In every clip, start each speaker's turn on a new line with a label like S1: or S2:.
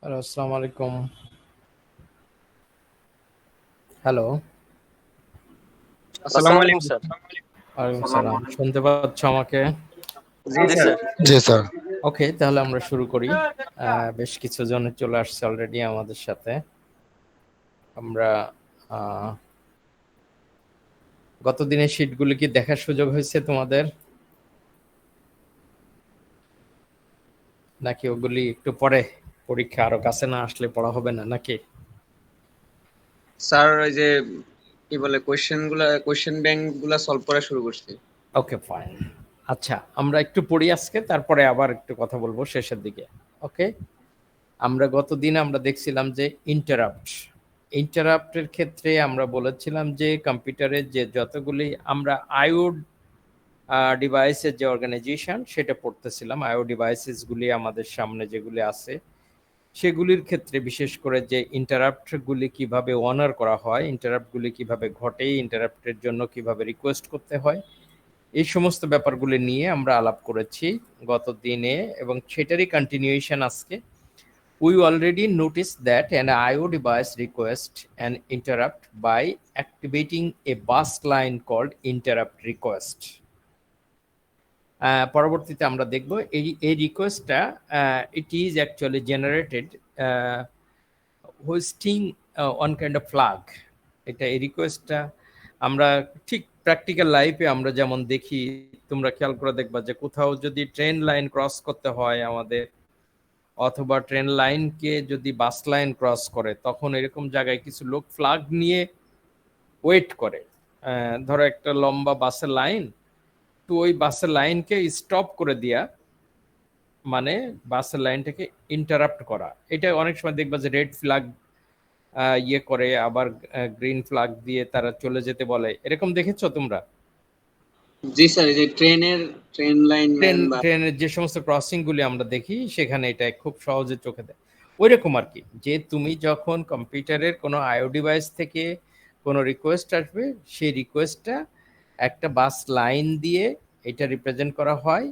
S1: Hello, আসসালামু আলাইকুম। Hello.
S2: আসসালামু
S3: আসসালামু আলাইকুম
S2: আলাইকুম।
S3: স্যার।
S1: ওয়ালাইকুম সালাম। শুনতে পাচ্ছ আমাকে?
S2: জি
S3: জি
S2: স্যার।
S3: স্যার।
S4: জি স্যার।
S1: ওকে, তাহলে আমরা শুরু করি। বেশ কিছু জন চলে আসছে অলরেডি আমাদের সাথে। আমরা গত দিনের শিটগুলি কি দেখার সুযোগ হয়েছে তোমাদের, নাকি ওগুলি একটু পরে, পরীক্ষা আরো কাছে না আসলে পড়া হবে না নাকি?
S2: স্যার ওই যে কি বলে কোশ্চেন ব্যাংক গুলা সলভ করা শুরু করছি।
S1: ওকে, ফাইন। আচ্ছা, আমরা একটু পড়ি আজকে, তারপরে আবার একটু কথা বলবো শেষের দিকে। ওকে, আমরা গতদিন আমরা দেখছিলাম যে ইন্টারাপ্টের ক্ষেত্রে আমরা বলেছিলাম যে কম্পিউটারের যে যতগুলি আমরা আইও ডিভাইসের যে অর্গানাইজেশন সেটা পড়তেছিলাম। আইও ডিভাইসেসগুলি আমাদের সামনে যেগুলি আছে সেগুলির ক্ষেত্রে বিশেষ করে যে ইন্টারাপ্টগুলি কিভাবে অনার করা হয়, ইন্টারাপ্টগুলি কিভাবে ঘটে, ইন্টারাপ্টের জন্য কিভাবে রিকোয়েস্ট করতে হয়, এই সমস্ত ব্যাপারগুলি নিয়ে আমরা আলাপ করেছি গত দিনে, এবং সেটারই কন্টিনিউয়েশন আজকে। We already noticed that an I/O device requests an interrupt by activating a bus line called interrupt request. পরবর্তীতে আমরা দেখব এই রিকোয়েস্টটা it is actually generated hosting one kind of flag. এই রিকোয়েস্টটা আমরা ঠিক প্র্যাকটিক্যাল লাইফে আমরা যেমন দেখি, তোমরা খেয়াল করে দেখবা যে কোথাও যদি ট্রেন লাইন ক্রস করতে হয় আমাদের, অথবা ট্রেন লাইনকে যদি বাস লাইন ক্রস করে, তখন এরকম জায়গায় কিছু লোক ফ্ল্যাগ নিয়ে ওয়েট করে। ধরো একটা লম্বা বাসের লাইন, তো ওই বাসের লাইনকে স্টপ করে দেয়া মানে বাসের লাইনটাকে ইন্টারাপ্ট করা। এটা অনেক সময় দেখবা যে রেড ফ্ল্যাগ ইয়ে করে, আবার গ্রিন ফ্ল্যাগ দিয়ে তারা চলে যেতে বলে। এরকম দেখেছো তোমরা?
S2: জি স্যার, এই যে ট্রেন লাইন ম্যান বা
S1: ট্রেনের যে সমস্ত ক্রসিং গুলি আমরা দেখি সেখানে এটা খুব সহজে চোখে দেয়। ওইরকম আর কি, যে তুমি যখন কম্পিউটারের কোনো আইও ডিভাইস থেকে কোনো রিকোয়েস্ট আসবে, সেই রিকোয়েস্টটা একটা বাস লাইন দিয়ে এটা রিপ্রেজেন্ট করা হয়।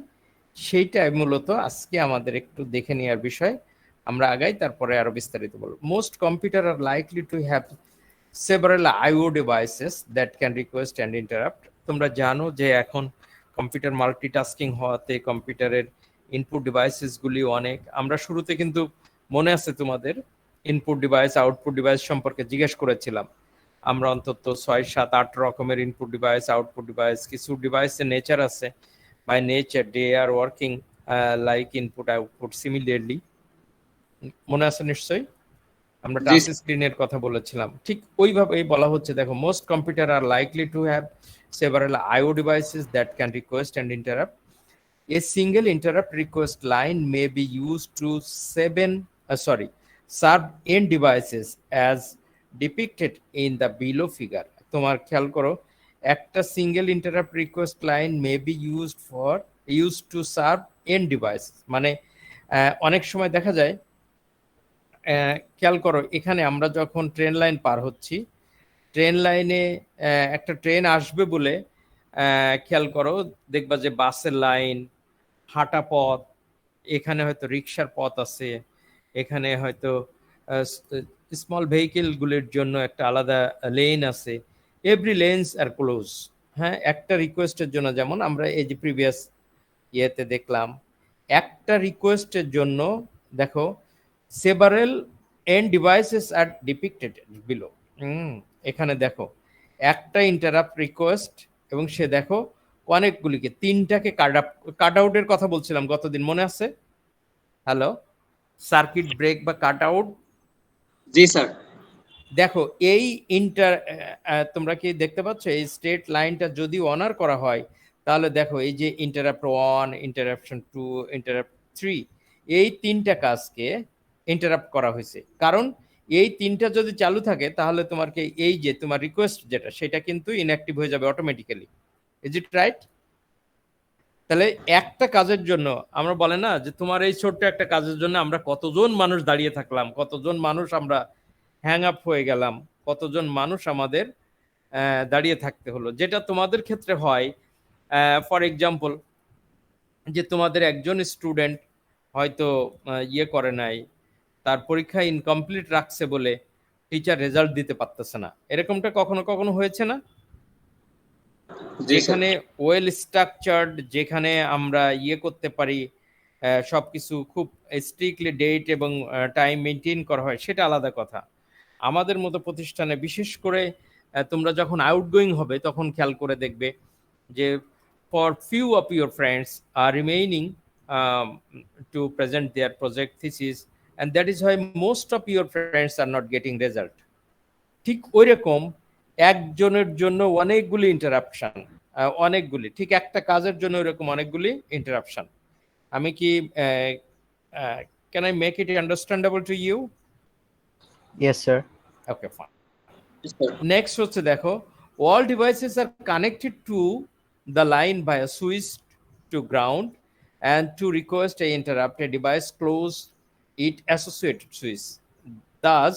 S1: সেইটাই মূলত আজকে আমাদের একটু দেখে নেওয়ার বিষয়। আমরা আগাই, তারপরে আরো বিস্তারিত বলবো। Most computer are likely to have several IO devices that can request and interrupt. তোমরা জানো যে এখন কম্পিউটার মাল্টিটাস্কিং হওয়াতে কম্পিউটারের ইনপুট ডিভাইসেস গুলি অনেক। আমরা শুরুতে কিন্তু মনে আছে তোমাদের, ইনপুট ডিভাইস আউটপুট ডিভাইস সম্পর্কে জিজ্ঞেস করেছিলাম। আমরা অন্তত 6, 7, 8 রকমের ইনপুট ডিভাইস আউটপুট ডিভাইস, কিছু ডিভাইসের নেচার আছে, by nature they are working like input output similarly. মনে আছে নিশ্চয়ই? আমরা
S2: জি
S1: টাচ
S2: স্যার।
S1: স্ক্রিনের কথা বলেছিলাম, ঠিক ওইভাবেই বলা হচ্ছে। দেখো, most computer are likely to have several IO devices that can request and interrupt. A single interrupt request line may be used to serve end devices as depicted in the below figure. তোমার খেয়াল করো, একটা single interrupt request line may be used to serve end devices, মানে অনেক সময় দেখা যায়, খেয়াল করো এখানে আমরা যখন ট্রেন লাইন পার হচ্ছি, ট্রেন লাইনে একটা ট্রেন আসবে বলে খেয়াল করো, দেখবা যে বাসের লাইন, হাঁটা পথ, এখানে হয়তো রিক্সার পথ আছে, এখানে হয়তো স্মল ভেহিকেল গুলির জন্য একটা আলাদা লেন আছে। এভরি লেন্স আর ক্লোজ। হ্যাঁ, একটা রিকোয়েস্টের জন্য, যেমন আমরা এই যে প্রিভিয়াস ইয়েতে দেখলাম, একটা রিকোয়েস্টের জন্য দেখো several end devices are depicted below. এখানে দেখো একটা ইন্টারাপ্ট রিকোয়েস্ট, এবং সে দেখো অনেকগুলিকে, তিনটাকে কাট আউটের কথা বলছিলাম গতদিন, মনে আছে? হ্যালো, সার্কিট ব্রেক বা কাট আউট।
S2: জি স্যার।
S1: দেখো এই তোমরা কি দেখতে পাচ্ছ এই স্ট্রেট লাইনটা যদি অনার করা হয়, তাহলে দেখো এই যে ইন্টারাপ্ট 1, ইন্টারাপশন 2, ইন্টারাপ্ট 3, এই তিনটা কাজকে ইন্টারাপ্ট করা হয়েছে। কারণ এই তিনটা যদি চালু থাকে, তাহলে তোমাকে এই যে তোমার রিকোয়েস্ট যেটা, সেটা কিন্তু ইনঅ্যাক্টিভ হয়ে যাবে অটোমেটিক্যালি। Is it right? তাহলে একটা কাজের জন্য আমরা বলে না যে তোমার এই ছোট্ট একটা কাজের জন্য আমরা কতজন মানুষ দাঁড়িয়ে থাকলাম, কতজন মানুষ আমরা হ্যাং আপ হয়ে গেলাম, কতজন মানুষ আমাদের দাঁড়িয়ে থাকতে হলো। যেটা তোমাদের ক্ষেত্রে হয়, ফর এক্সাম্পল, যে তোমাদের একজন স্টুডেন্ট হয়তো ইয়ে করে নাই, তার পরীক্ষা ইনকমপ্লিট রাখছে বলে টিচার রেজাল্ট দিতে পারতেছে না, এরকমটা কখনো কখনো হয়েছে না?
S2: জি স্যার।
S1: যেখানে ওয়েল স্ট্রাকচার্ড, যেখানে আমরা করতে পারি, সবকিছু খুব স্ট্রিক্টলি ডেট এবং টাইম মেনটেন করা হয়, সেটা আলাদা কথা। আমাদের মতো প্রতিষ্ঠানে বিশেষ করে তোমরা যখন আউটগোয়িং হবে তখন খেয়াল করে দেখবে যে for few of your friends are remaining to present their project thesis, and that is why most of your friends are not getting result. ঠিক ওইরকম একজনের জন্য অনেকগুলি ইন্টারাপশন, অনেকগুলি, ঠিক একটা কাজের জন্য ওইরকম অনেকগুলি ইন্টারাপশন। আমি কি can I make it understandable to you?
S3: Yes, sir.
S1: Okay, fine. Next হচ্ছে দেখো, all devices are connected to the line by a switch to ground, and to request a interrupt, a device close it associated switch. Thus,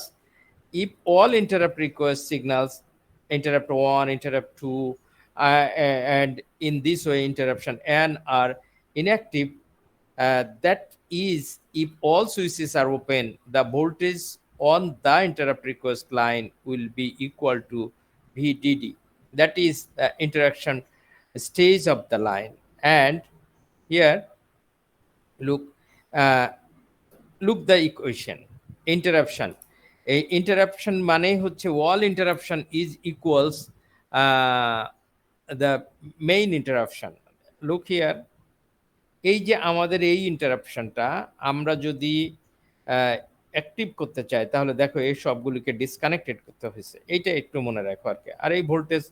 S1: if all interrupt request signals, interrupt 1, interrupt 2, and in this way interruption n are inactive, that is, if all switches are open, the voltage on the interrupt request line will be equal to VDD, that is the interaction stage of the line. And here look, look the equation. Interruption, এই interruption মানে হচ্ছে all interruption is equals the main interruption. Look here, এই যে আমাদের এই ইন্টারাপশনটা আমরা যদি active করতে চাই, তাহলে দেখো এই সবগুলিকে ডিসকানেক্টেড করতে হয়েছে, এইটা একটু মনে রাখো আর কি। আর এই ভোল্টেজ,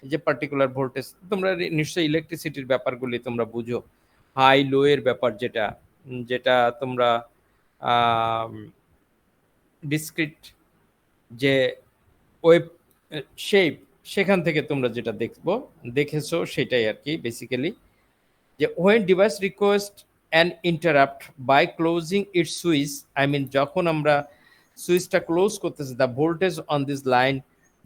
S1: যে পার্টিকুলার ভোল্টেজ, তোমরা নিশ্চয়ই ইলেকট্রিসিটির ব্যাপারগুলি তোমরা বুঝো, হাই লো এর ব্যাপার, যেটা যেটা তোমরা ডিসক্রিট যে ওয়েব শেপ, সেখান থেকে তোমরা যেটা দেখেছো সেটাই আর কি বেসিক্যালি। যে when device request an interrupt by closing its switch, I mean যখন আমরা সুইচটা ক্লোজ করতেছি, the voltage on this line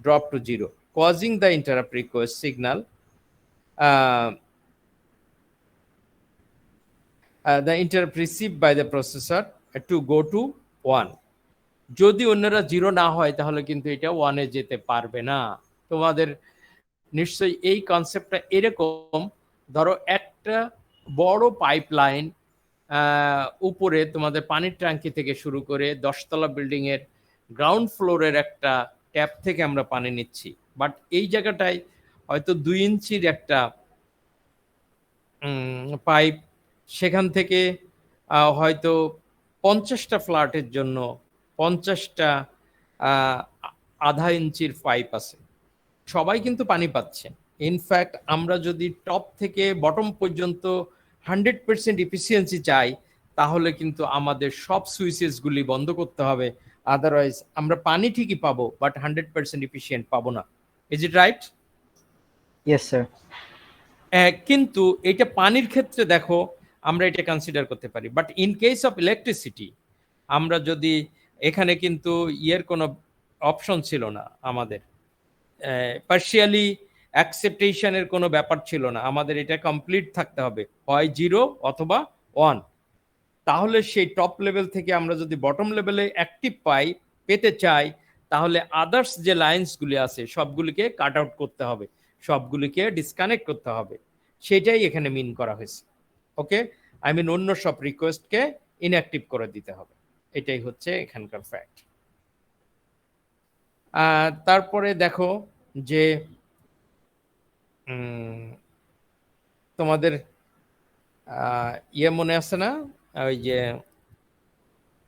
S1: drop to 0, causing the interrupt request signal the interrupt received by the processor to go to 1. যদি অন্যরা 0 না হয় তাহলে কিন্তু এটা 1 এ যেতে পারবে না। তোমাদের নিশ্চয়ই এই কনসেপ্টটা এরকম, ধরো একটা বড় পাইপলাইন, উপরে তোমাদের পানির ট্যাঙ্কি থেকে শুরু করে 10তলা বিল্ডিং এর গ্রাউন্ড ফ্লোরের একটা ট্যাপ থেকে আমরা পানি নিচ্ছি, বাট এই জায়গাটায় হয়তো 2 ইঞ্চির একটা পাইপ, সেখান থেকে হয়তো 50টা ফ্ল্যাটের জন্য 50টা আধা ইঞ্চির পাইপ আছে, সবাই কিন্তু পানি পাচ্ছে। ইনফ্যাক্ট আমরা যদি টপ থেকে বটম পর্যন্ত 100% এফিসিয়েন্সি চাই, তাহলে কিন্তু আমাদের সব সুইচেসগুলি বন্ধ করতে হবে, আদারওয়াইজ আমরা পানি ঠিকই পাবো বাট 100% এফিসিয়েন্ট পাবো না। Is it right?
S3: Yes, sir.
S1: কিন্তু এটা পানির ক্ষেত্রে দেখো আমরা এটা কনসিডার করতে পারি, but in case of electricity আমরা যদি, এখানে কিন্তু কোনো অপশন ছিল না আমাদের, পার্শিয়ালি অ্যাকসেপ্টেশনের কোনো ব্যাপার ছিল না, আমাদের এটা কমপ্লিট থাকতে হবে, হয় 0 অথবা 1। তাহলে সেই টপ লেভেল থেকে আমরা যদি বটম লেভেলে অ্যাক্টিভ পেতে চাই, তাহলে আদার্স যে লাইন্সগুলি আছে সবগুলিকে কাট আউট করতে হবে, সবগুলিকে ডিসকানেক্ট করতে হবে, সেটাই এখানে মিন করা হয়েছে। ওকে, আই মিন অন্য সব রিকোয়েস্টকে ইনঅ্যাক্টিভ করে দিতে হবে, এটাই হচ্ছে এখানকার ফ্যাক্ট। তারপরে দেখো যে তোমাদের মনে আছে না, ওই যে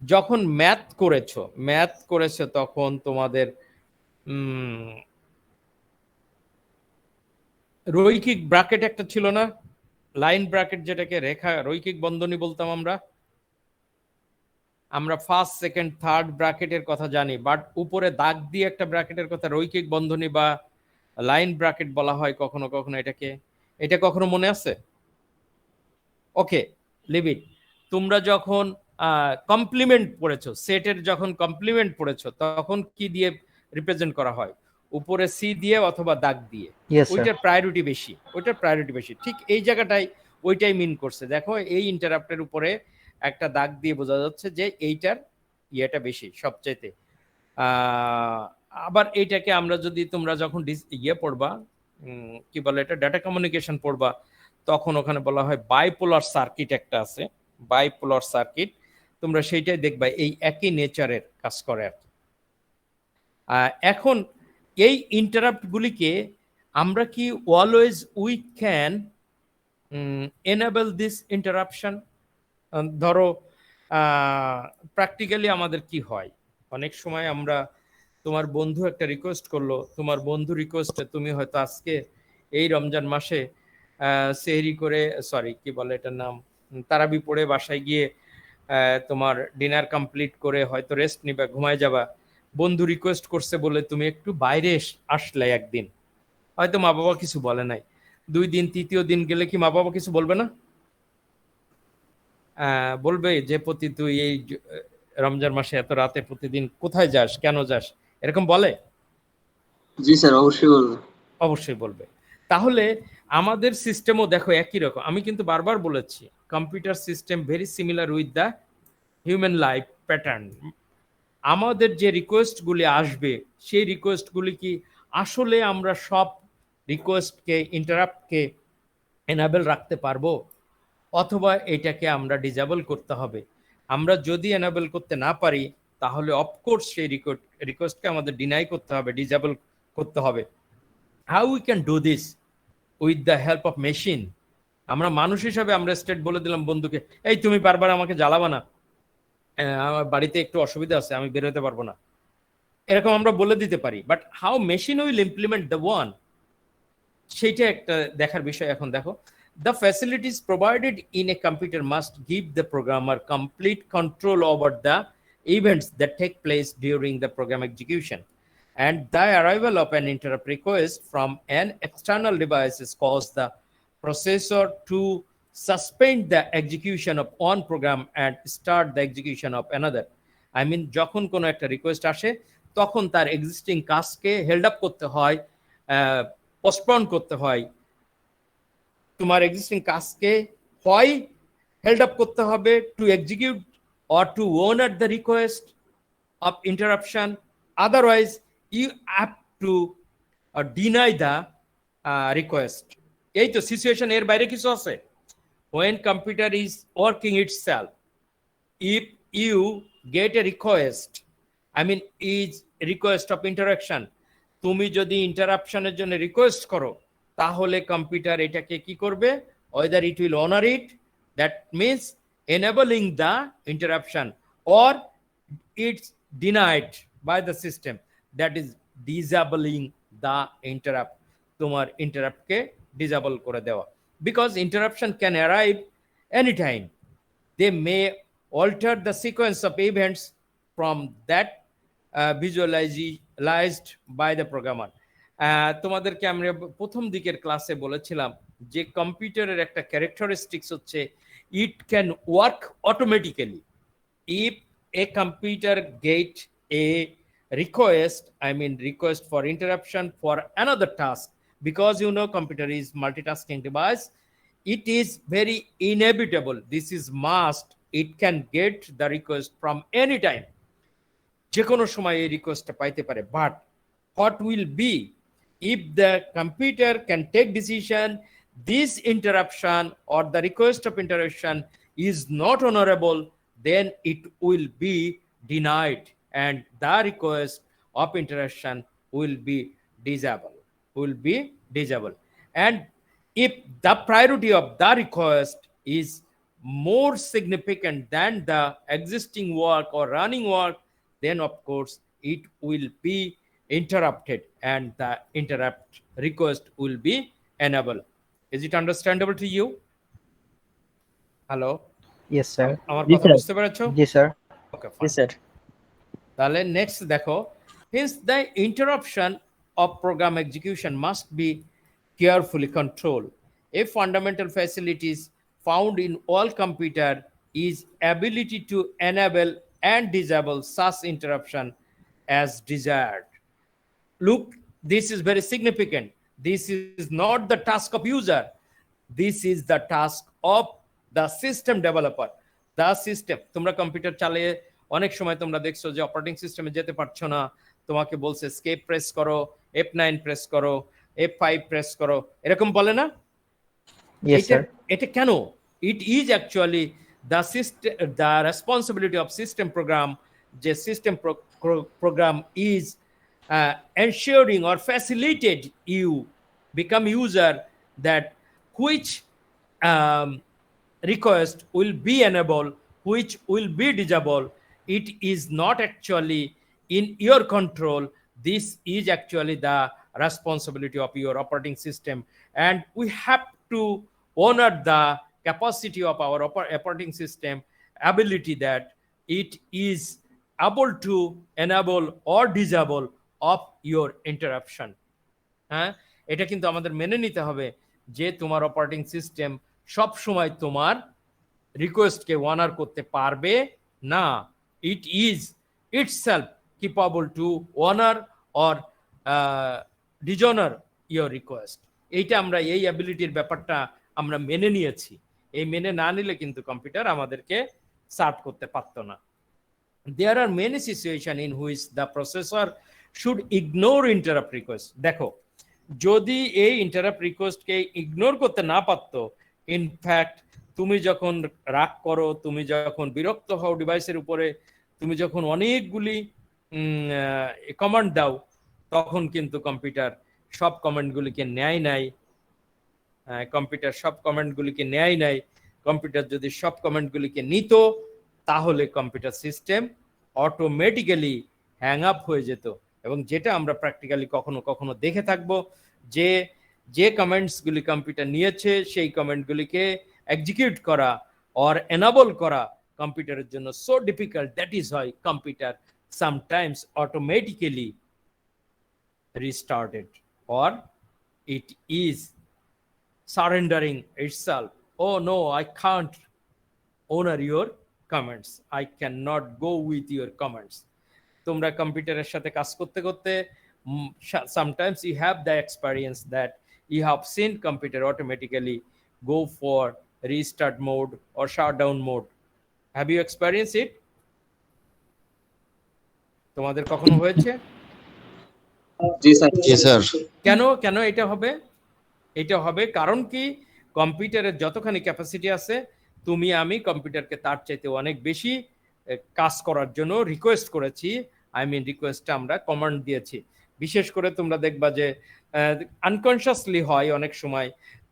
S1: যখন ম্যাথ করেছো তখন তোমাদের রৈখিক ব্র্যাকেট একটা ছিল না, লাইন ব্র্যাকেট, যেটাকে রেখা রৈখিক বন্ধনী বলতাম আমরা ফার্স্ট সেকেন্ড থার্ড ব্র্যাকেটের কথা জানি, বাট উপরে দাগ দিয়ে একটা ব্র্যাকেটের কথা রৈখিক বন্ধনী বা লাইন ব্র্যাকেট বলা হয় কখনো কখনো এটাকে। এটা কখনো মনে আছে? ওকে, লিভ ইট। তোমরা যখন কমপ্লিমেন্ট পড়েছো, সেটের যখন কমপ্লিমেন্ট পড়েছো, তখন কি দিয়ে রিপ্রেজেন্ট করা হয়? উপরে সি দিয়ে অথবা দাগ দিয়ে। ওইটার প্রায়োরিটি বেশি, ঠিক এই জায়গাটাই ওইটাই মিন করছে। দেখো এই ইন্টারাপ্টের উপরে একটা দাগ দিয়ে বোঝা যাচ্ছে যে এইটার ইয়েটা বেশি সবচাইতে। আবার এইটাকে আমরা যদি তোমরা যখন ইয়ে পড়বা, কি বলে এটা, ডাটা কমিউনিকেশন পড়বা, তখন ওখানে বলা হয় বাইপোলার সার্কিট একটা আছে, বাইপোলার সার্কিট, তোমরা সেইটাই দেখবা এই একই নেচারের কাজ করে আর কি। এখন এই ইন্টারাপ্টগুলিকে আমরা কি always we can enable this interruption? ধরো প্র্যাকটিক্যালি আমাদের কি হয়, অনেক সময় আমরা, তোমার বন্ধু একটা রিকোয়েস্ট করলো, তোমার বন্ধু রিকোয়েস্টে তুমি হয়তো আজকে এই রমজান মাসে সেহরি করে, সরি কি বলে এটার নাম, তারাবি পড়ে বাসায় গিয়ে তোমার ডিনার কমপ্লিট করে হয়তো রেস্ট নিবা, ঘুমায় যাবা। বন্ধু রিকোয়েস্ট করছে বলে তুমি একটু বাইরে আসলে একদিন, হয়তো মা বাবা কিছু বলে নাই, 2 দিন 3য় দিন গেলে কি মা বাবা কিছু বলবে না? বলবে যে প্রতি তুই এই রমজান মাসে এত রাতে প্রতিদিন কোথায় যাস, কেন যাস, এরকম বলে?
S2: জি স্যার, অবশ্যই বলবো।
S1: অবশ্যই বলবে। তাহলে আমাদের সিস্টেমও দেখো একই রকম। আমি কিন্তু বারবার বলেছি computer system very similar with the human life pattern. আমাদের যে রিকোয়েস্টগুলি আসবে সেই রিকোয়েস্টগুলি কি আসলে আমরা সব রিকোয়েস্টকে, ইন্টারাপ্টকে এনাবেল রাখতে পারবো, অথবা এটাকে আমরা ডিজেবল করতে হবে? আমরা যদি এনাবেল করতে না পারি তাহলে অফকোর্স সেই রিকোয়েস্টকে আমাদের ডিনাই করতে হবে, ডিজেবল করতে হবে। How we can do this with the help of machine? আমরা মানুষ হিসাবে আমরা স্টেট বলে দিলাম বন্ধুকে, এই তুমি বারবার আমাকে জ্বালাবা না, আমার বাড়িতে একটু অসুবিধা আছে, আমি বের হতে পারবো না, এরকম আমরা বলে দিতে পারি। But how machine will implement the one, সেইটা একটা দেখার বিষয়। এখন দেখো, the facilities provided in a computer must give the programmer complete control over the events that take place during the program execution, and the arrival of an interrupt request from an external device cause the processor to suspend the execution of one program and start the execution of another. I mean, যখন কোনো একটা request আসে তখন তার existing কাজকে held up করতে হয়, postpone করতে হয়। তোমার এক্সিস্টিং কাজকে হয় হেল্ড আপ করতে হবে to execute or to honour the request of interruption, otherwise you have to deny the request. এই তো সিচুয়েশন, এর বাইরে কিছু আছে? when computer is working itself, if you get a request, I mean is request of interaction, তুমি যদি ইন্টারাপশনের জন্য request করো তাহলে কম্পিউটার এটাকে কি করবে? either it will honor it, that means enabling the interruption, or it's denied by the system, that is disabling the interrupt, তোমার ইন্টারাপ্টকে disable করে দেওয়া। because interruption can arrive anytime, they may alter the sequence of events from that visualized by the programmer. তোমাদেরকে আমরা প্রথম দিকের ক্লাসে বলেছিলাম যে কম্পিউটারের একটা ক্যারেক্টারিস্টিক্স হচ্ছে it can work automatically. If a computer gate A request, I mean request for interruption for another task, because you know computer is multitasking device, it is very inevitable, this is must, it can get the request from any time, যে কোনো সময় এই রিকোয়েস্টটা পাইতে পারে। But what will be if the computer can take decision this interruption or the request of interruption is not honorable, then it will be denied and the request of interruption will be disabled. And if the priority of the request is more significant than the existing work or running work, then of course it will be interrupted and the interrupt request will be enabled. Is it understandable to you? Hello?
S3: Yes, sir.
S1: আমার
S3: Yes,
S1: কথা
S3: sir.
S1: বুঝতে পেরেছো?
S3: Yes, sir.
S1: Okay, fine.
S3: Yes, sir.
S1: তাহলে next দেখো, hence the interruption of program execution must be carefully controlled. A fundamental facilities found in all computer is ability to enable and disable such interruption as desired. Look, this is very significant. This is not the task of user. This is the task of the system developer. The system, তোমরা computer চালিয়ে অনেক সময় তোমরা দেখছো যে operating সিস্টেমে যেতে পারছো না, তোমাকে বলছে স্কেপ প্রেস করো, F9 প্রেস করো, F5 প্রেস করো, এরকম বলে না?
S3: Yes,
S1: এটা
S3: sir.
S1: এটা কেন? It is actually the system, the responsibility of system program, যে system program is ensuring or facilitate you become user that which request will be enabled, which will be disable. It is not actually in your control. This is actually the responsibility of your operating system, and we have to honor the capacity of our operating system ability that it is able to enable or disable of your interruption. হ্যাঁ, এটা কিন্তু আমাদের মেনে নিতে হবে যে তোমার operating system সব সময় তোমার রিকোয়েস্টকে অনার করতে পারবে না। It is itself capable two honour or dishonour your request. এইটা আমরা এই অ্যাবিলিটির ব্যাপারটা আমরা মেনে নিয়েছি। এই মেনে না নিলে কিন্তু কম্পিউটার আমাদেরকে সার্ভ করতে পারতো না। There are many situations in which the processor should ignore interrupt request. দেখো, যদি এই ইন্টারাপ্ট রিকোয়েস্টকে ইগনোর করতে না পারতো, ইনফ্যাক্ট তুমি যখন রাগ করো, তুমি যখন বিরক্ত হও ডিভাইসের উপরে, তুমি যখন অনেকগুলি কমান্ড দাও, তখন কিন্তু কম্পিউটার সব কমান্ডগুলিকে নেয় নাই। কম্পিউটার সব কমান্ডগুলিকে নেয় নাই। কম্পিউটার যদি সব কমান্ডগুলিকে নিত, তাহলে computer system automatically hang up হয়ে যেত। এবং যেটা আমরা প্র্যাকটিক্যালি কখনো কখনো দেখে থাকবো, যে যে কমেন্টসগুলি কম্পিউটার নিয়েছে সেই কমেন্টগুলিকে এক্সিকিউট করা অর এনাবল করা কম্পিউটারের জন্য সো ডিফিকাল্ট, দ্যাট ইজ হয় computer sometimes automatically restarted or it is surrendering itself. Oh no, I can't honor your comments, I cannot go with your comments. তোমরা কম্পিউটারের সাথে কাজ করতে করতে sometimes you have the experience that you have seen computer automatically go for restart mode or shutdown mode. Have you experienced it? তোমাদের কখনো হয়েছে?
S2: জি sir. জি sir.
S1: কেন কেন এটা হবে? এটা হবে কারণ কি, কম্পিউটারের যতখানি ক্যাপাসিটি আছে, তুমি আমি কম্পিউটারকে তার চাইতে অনেক বেশি কাজ করার জন্য রিকোয়েস্ট করেছি। আই মিন রিকোয়েস্টটা আমরা কমান্ড দিয়েছি। বিশেষ করে তোমরা দেখবা যে আনকনশিয়াসলি হয় অনেক সময়,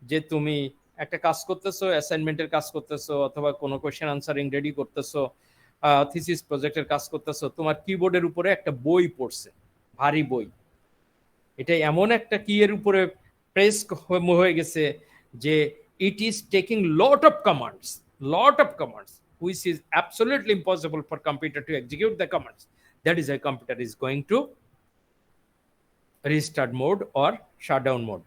S1: যে তুমি একটা কাজ করতেছো, অ্যাসাইনমেন্টের কাজ করতেছো, অথবা কোনো কোয়েশ্চেন আনসারিং রেডি করতেছো, থিসিস প্রজেক্টের কাজ করতেছো, তোমার কিবোর্ডের উপরে একটা বই পড়ছে, ভারী বই। এটা এমন একটা কি এর উপরে প্রেস হয়ে গেছে যে it is taking lot of commands, which is absolutely impossible for computer to execute the commands. That is why computer is going to restart mode or shutdown mode.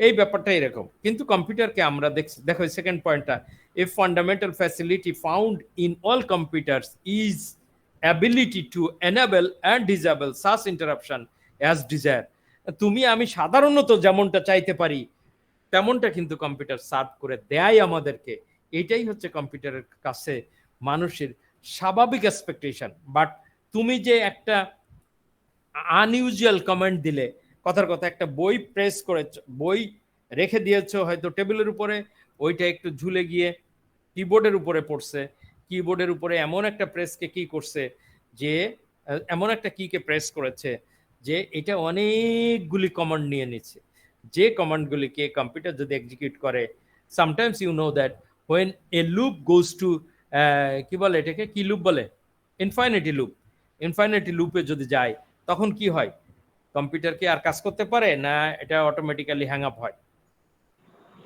S1: এই ব্যাপারটা এরকম। কিন্তু কম্পিউটারকে আমরা দেখো সেকেন্ড পয়েন্টটা, a fundamental facility found in all computers is ability to enable and disable such interruption as desired. তুমি আমি সাধারণত যেমনটা চাইতে পারি তেমনটা কিন্তু কম্পিউটার সার্ভ করে দেয় আমাদেরকে। এটাই হচ্ছে কম্পিউটারের কাছে মানুষের স্বাভাবিক এক্সপেকটেশন। বাট তুমি যে একটা আনইউজুয়াল কমেন্ট দিলে, কথার কথা একটা বই প্রেস করে, বই রেখে দিয়েছো হয়তো টেবিলের উপরে, ওইটা একটু ঝুলে গিয়ে কিবোর্ডের উপরে পড়ছে, কিবোর্ডের উপরে এমন একটা প্রেসকে কি করছে, যে এমন একটা কিকে প্রেস করেছে যে এটা অনেকগুলি কমান্ড নিয়ে নিচ্ছে। যে কমান্ডগুলিকে কম্পিউটার যদি এক্সিকিউট করে, sometimes you know that when a loop goes to, কি বলে এটাকে, কি লুপ বলে, ইনফাইনিটি লুপ। ইনফাইনিটি লুপে যদি যায়, তখন কি হয়, কম্পিউটার কি আর কাজ করতে পারে না, এটা অটোমেটিক্যালি হ্যাং আপ হয়?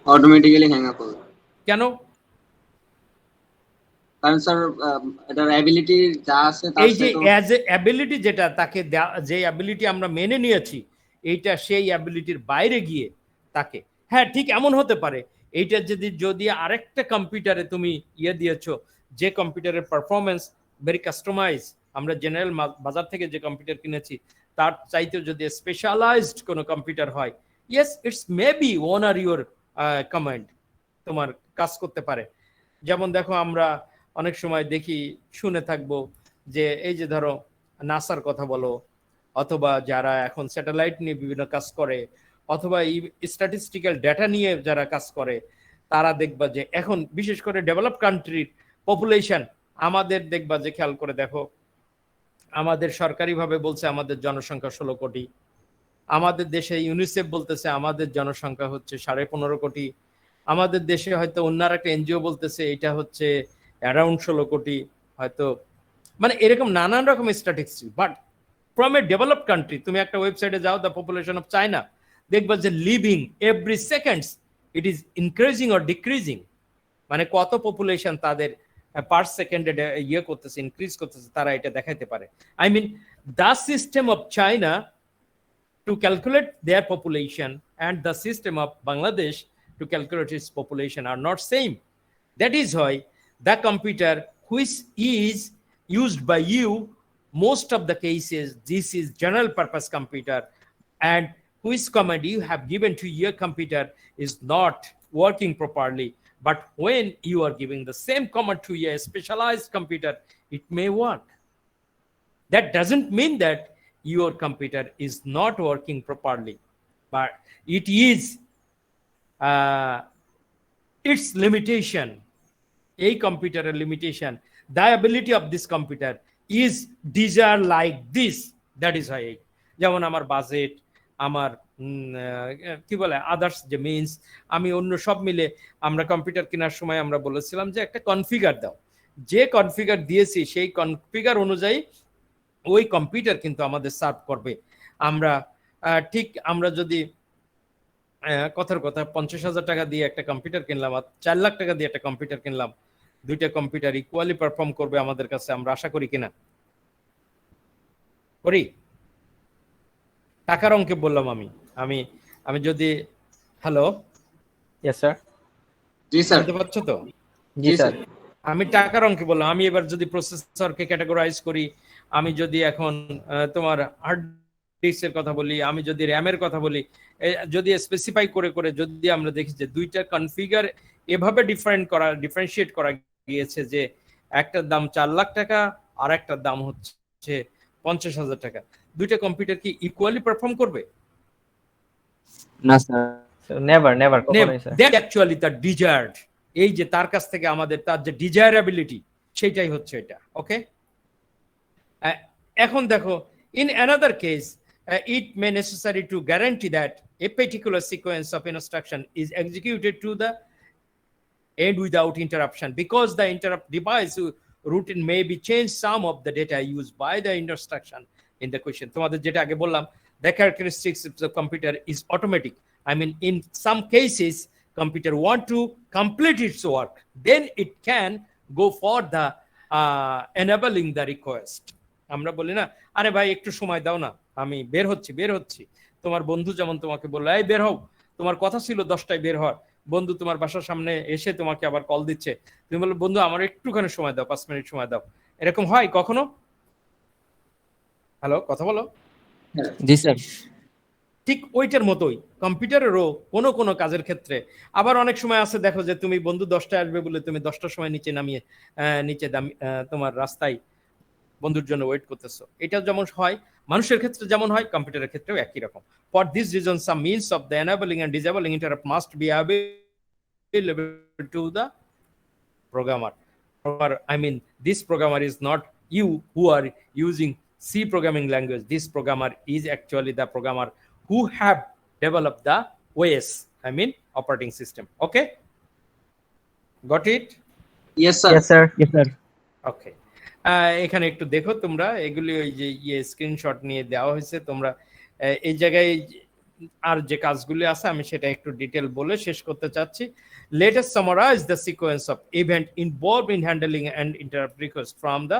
S2: অটোমেটিক্যালি হ্যাং আপ হবে।
S1: কেন?
S2: কারণ স্যার এটার অ্যাবিলিটি যা আছে তার
S1: এই যে অ্যাজ এ অ্যাবিলিটি যেটা তাকে যে অ্যাবিলিটি আমরা মেনে নিয়েছি, এইটা সেই অ্যাবিলিটির বাইরে গিয়ে তাকে, হ্যাঁ ঠিক এমন হতে পারে, এইটা যদি আরেকটা কম্পিউটারে তুমি দিয়েছো, যে কম্পিউটারের পারফরমেন্স ভেরি কাস্টমাইজ, আমরা জেনারেল বাজার থেকে যে কম্পিউটার কিনেছি তার চাইতেও যদি স্পেশালাইজড কোনো কম্পিউটার হয়, yes it's maybe own are your command তোমার কাজ করতে পারে। যেমন দেখো আমরা অনেক সময় দেখি শুনে থাকবো যে এই যে ধরো নাসার কথা বলো, অথবা যারা এখন স্যাটেলাইট নিয়ে বিভিন্ন কাজ করে, অথবা এই স্ট্যাটিস্টিক্যাল ডেটা নিয়ে যারা কাজ করে, তারা দেখবা যে এখন বিশেষ করে ডেভেলপ কান্ট্রির পপুলেশন, আমাদের দেখবা যে খেয়াল করে দেখো, আমাদের সরকারিভাবে বলছে আমাদের জনসংখ্যা 16 কোটি, আমাদের দেশে ইউনিসেফ বলতেছে আমাদের জনসংখ্যা হচ্ছে 15.5 কোটি, আমাদের দেশে হয়তো অন্য একটা এনজিও বলতেছে এটা হচ্ছে অ্যারাউন্ড 16 কোটি হয়তো, মানে এরকম নানান রকম statistics. But from a developed country, তুমি একটা ওয়েবসাইটে যাও, দ্য পপুলেশন অফ চায়না, দেখবা যে living every seconds it is increasing or decreasing, মানে কত পপুলেশন তাদের পার সেকেন্ডে ইয়ে করতেছে, ইনক্রিজ করতেছে, তারা এটা দেখাইতে পারে। I mean the system of China to calculate their population and the system of Bangladesh to calculate its population are not same. That is why the computer which is used by you, most of the cases, this is general purpose computer, and which command you have given to your computer is not working properly. But when you are giving the same command to your specialized computer, it may work. That doesn't mean that your computer is not working properly, but it is its limitation, a computer limitation, the ability of this computer is desired like this. That is why যেমন আমার budget, আমার কি বলে others যে means, আমি অন্য সব মিলে আমরা কম্পিউটার কেনার সময় আমরা বলেছিলাম যে একটা কনফিগার দাও, যে কনফিগার দিয়েছি সেই কনফিগার অনুযায়ী ওই কম্পিউটার কিন্তু আমাদের সার্ভ করবে। আমরা ঠিক আমরা যদি কথার কথা 50,000 টাকা দিয়ে একটা কম্পিউটার কিনলাম আর 4 লাখ টাকা দিয়ে একটা কম্পিউটার কিনলাম, দুইটা কম্পিউটার ইকুয়ালি পারফর্ম করবে আমাদের কাছে, আমরা আশা করি কিনা? করি? টাকার অঙ্কে বললাম আমি আমি আমি যদি হ্যালো
S3: Yes, sir.
S2: জি স্যার।
S1: শুনতে পাচ্ছ তো?
S3: জি স্যার।
S1: আমি টাকার অঙ্কে বললাম। আমি এবার যদি প্রসেসরকে ক্যাটাগরাইজ করি, আমি যদি এখন তোমার হার্ড ডিস্কের কথা বলি, আমি যদি র্যামের কথা বলি, যদি স্পেসিফাই করে করে যদি আমরা দেখি যে দুইটা কনফিগার এভাবে ডিফারেন্সিয়েট করা গিয়েছে যে একটার দাম 4 লাখ টাকা আর একটার দাম হচ্ছে 50,000 টাকা, দুইটা কম্পিউটার কি ইকুয়ালি পারফর্ম করবে?
S2: না স্যার।
S3: So never কখনোই sir.
S1: That actually the desired, এই যে তার কাছ থেকে আমাদের তার যে ডিজায়ারেবিলিটি, সেটাই হচ্ছে এটা। ওকে, এখন দেখো, in another case it may necessary to guarantee that a particular sequence of instruction is executed to the end without interruption, because the interrupt device routine may be changed some of the data used by the instruction in the question. তোমাদের যেটা আগে বললাম, the characteristics of the computer is automatic. I mean, in some cases computer want to complete its work, then it can go for the enabling the request. আমরা বলি না, আরে ভাই একটু সময় দাও না, আমি বের হচ্ছি। তোমার বন্ধু যেমন তোমাকে বললো, এই বের হও, তোমার কথা ছিল 10টায় বের হওয়ার, বন্ধু তোমার বাসার সামনে এসে তোমাকে আবার কল দিচ্ছে, তুমি বললো বন্ধু আমার একটুখানি সময় দাও, 5 মিনিট সময় দাও। এরকম হয় কখনো? হ্যালো, কথা বলো।
S2: জি স্যার।
S1: ঠিক ওইটার মতোই কম্পিউটারেরও কোনো কাজের ক্ষেত্রে আবার অনেক সময় আছে, দেখো যে তুমি বন্ধু 10টায় আসবে বলে তুমি 10টার সময় নিচে তোমার রাস্তায় বন্ধুর জন্য ওয়েট করতেছো। এটা যেমন হয় মানুষের ক্ষেত্রে, যেমন হয় কম্পিউটারের ক্ষেত্রেও একই রকম। For this reason some means of the enabling and disabling interrupt must be available to the programmer. I mean, this programmer is not you who are using C programming language. This programmer is actually the programmer who have developed the OS, I mean operating system. Okay, got it?
S2: Yes sir.
S3: Yes sir. Yes sir.
S1: Okay, এখানে একটু দেখো তোমরা, এগুলি ওই যে screenshot নিয়ে দেওয়া হয়েছে, তোমরা এই জায়গায় আর যে কাজগুলি আছে আমি সেটা একটু ডিটেল বলে শেষ করতে চাচ্ছি। Let us summarize the sequence of event involved in handling and interrupt request from the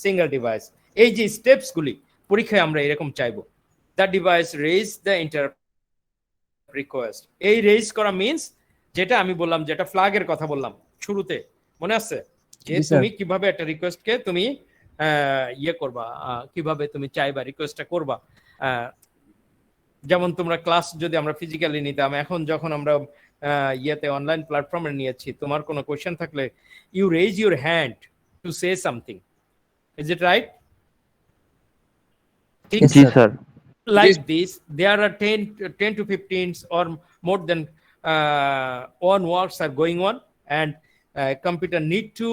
S1: single device. এই যে স্টেপস গুলি পরীক্ষায় আমরা এরকম চাইবো। The device raise the interrupt request. এই রেজ করা মিন্স যেটা আমি বললাম, যেটা ফ্ল্যাগের কথা বললাম শুরুতে, মনে আছে যে তুমি কিভাবে একটা রিকোয়েস্টকে তুমি ইয়ে করবা, কিভাবে তুমি চাইবা রিকোয়েস্টটা করবা। যেমন তোমরা ক্লাস যদি আমরা ফিজিক্যালি নিতাম, এখন যখন আমরা ইয়েতে অনলাইন প্ল্যাটফর্মে নিয়েছি, তোমার কোনো কোয়েশ্চেন থাকলে you raise your hand to say something, is it right?
S3: Yes,
S4: जी
S3: sir.
S4: Sir
S1: Like this, there are 10 to 15 or more than on works are going on, and computer need to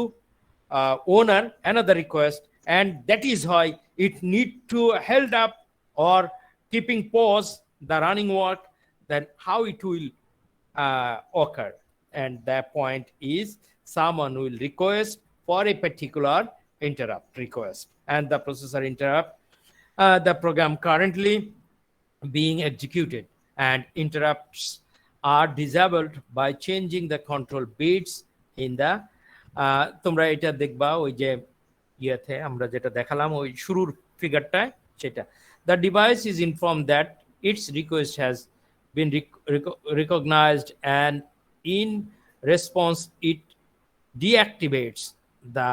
S1: honor another request, and that is why it need to held up or keeping pause the running work, then how it will occur. And that point is someone will request for a particular interrupt request, and the processor interrupt the program currently being executed, and interrupts are disabled by changing the control bits in the তোমরা এটা দেখবা ওই যে ইয়েতে আমরা যেটা দেখালাম ওই শুরুর ফিগারটায় সেটা, the device is informed that its request has been recognized, and in response it deactivates the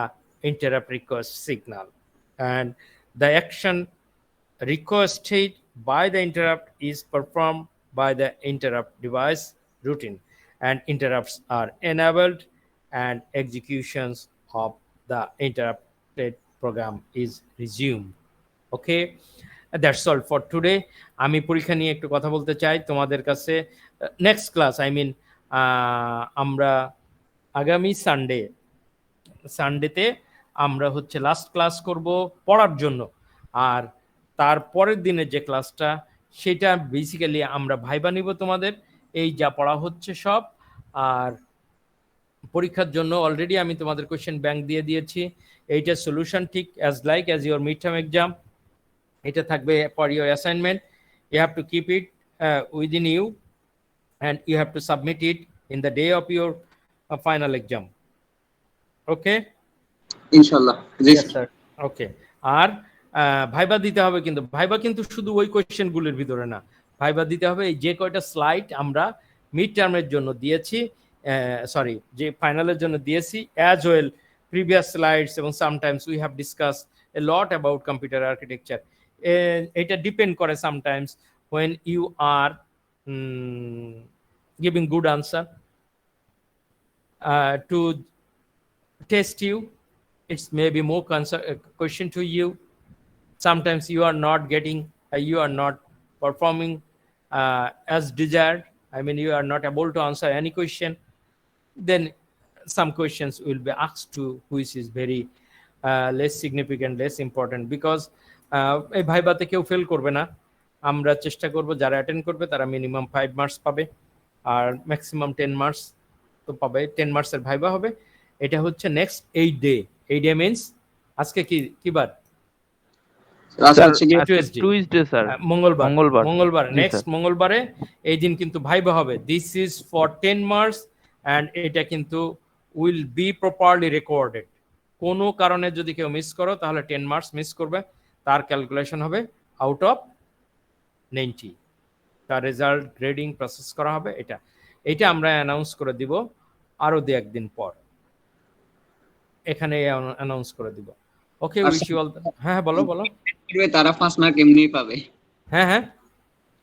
S1: interrupt request signal, and the action requested by the interrupt is performed by the interrupt device routine, and interrupts are enabled, and executions of the interrupted program is resumed. Okay, that's all for today. আমি পরীক্ষা নিয়ে একটু কথা বলতে চাই তোমাদের কাছে। Next class আমরা আগামী সানডেতে আমরা হচ্ছে লাস্ট ক্লাস করব পড়ার জন্য, আর তারপরের দিনের যে ক্লাসটা সেটা বেসিক্যালি আমরা ভাইবা নিব তোমাদের এই যা পড়া হচ্ছে সব। আর পরীক্ষার জন্য অলরেডি আমি তোমাদের কোশ্চেন ব্যাংক দিয়ে দিয়েছি, এইটার সলিউশন ঠিক as your mid term exam, এটা থাকবে for your assignment. You have to keep it within you, and you have to submit it in the day of your final exam. Okay,
S2: ইনশাআল্লাহ। জি
S3: Yes, sir.
S1: Okay. আর viva দিতে হবে, কিন্তু viva কিন্তু শুধু ওই কোয়েশ্চেনগুলোর ভিতরে না, ভাইবা দিতে হবে এই যে কয়টা স্লাইড আমরা মিড টার্মের জন্য দিয়েছি, সরি যে ফাইনালের জন্য দিয়েছি, অ্যাজ ওয়েল প্রিভিয়াস স্লাইডস, এবং sometimes we have discuss A lot about computer architecture. এটা ডিপেন্ড করে sometimes when you are giving good answer to test you, it's maybe more question to you. Sometimes you are not getting you are not performing as desired, I mean you are not able to answer any question, then some questions will be asked to which is very less significant, less important, because এই ভাইবাতে কেউ fail করবে না, আমরা চেষ্টা করব যারা attend করবে তারা মিনিমাম 5 মার্কস পাবে, আর ম্যাক্সিমাম 10 মার্কস তো পাবে। 10 মার্কসের ভাইবা হবে। এটা হচ্ছে নেক্সট 8 ডে। 8 ডে মিন্স আজকে কি বার?
S4: টুইসডে স্যার,
S1: মঙ্গলবার
S4: জি,
S1: নেক্সট
S4: স্যার।
S1: মঙ্গলবারে এই দিন কিন্তু ভাইবা হবে। This is for 10 marks, and এটা কিন্তু উইল বি প্রপারলি রেকর্ডেড। কোনো কারণে যদি কেউ মিস করো তাহলে 10 মার্কস মিস করবে, তার ক্যালকুলেশন হবে আউট অফ 90, তার রেজাল্ট গ্রেডিং প্রসেস করা হবে। এটা আমরা অ্যানাউন্স করে দিব আরো 2-1 দিন পর, এখানে অ্যানাউন্স করে দিব। ওকে, উইশ ইউ অল। হ্যাঁ বলো
S2: তারা 5 মার্ক এমনিই পাবে।
S1: হ্যাঁ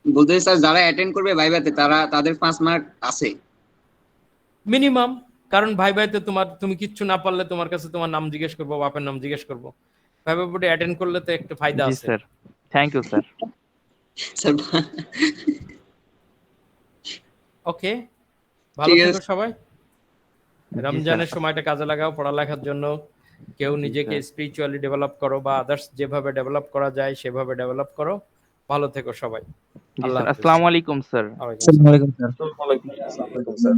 S2: বলতে স্যার যারা অ্যাটেন্ড করবে ভাইভাতে তাদের 5 মার্ক আছে
S1: মিনিমাম, কারণ ভাইতে তুমি কিচ্ছু না পারলে তোমার কাছে তোমার নাম জিজ্ঞেস করবো, বাপের নাম জিজ্ঞেস করবো। ভাইবা বোর্ডে অ্যাটেন্ড করলে তো একটা ফায়দা
S4: জি
S1: আছে।
S4: Sir, thank you sir.
S2: Sir
S1: okay, ভালো
S2: ঠিক আছে।
S1: থেকো সবাই। রমজানের সময়টা কাজে লাগাও পড়ালেখার জন্য। কেউ নিজেকে স্পিরিচুয়ালি ডেভেলপ করো, বা আদার্স যেভাবে ডেভেলপ করা যায় সেভাবে ডেভেলপ করো। ভালো থেকো সবাই।
S4: জি স্যার, আসসালামু আলাইকুম স্যার।
S1: ওয়ালাইকুম আসসালাম।
S3: Assalamualaikum, sir.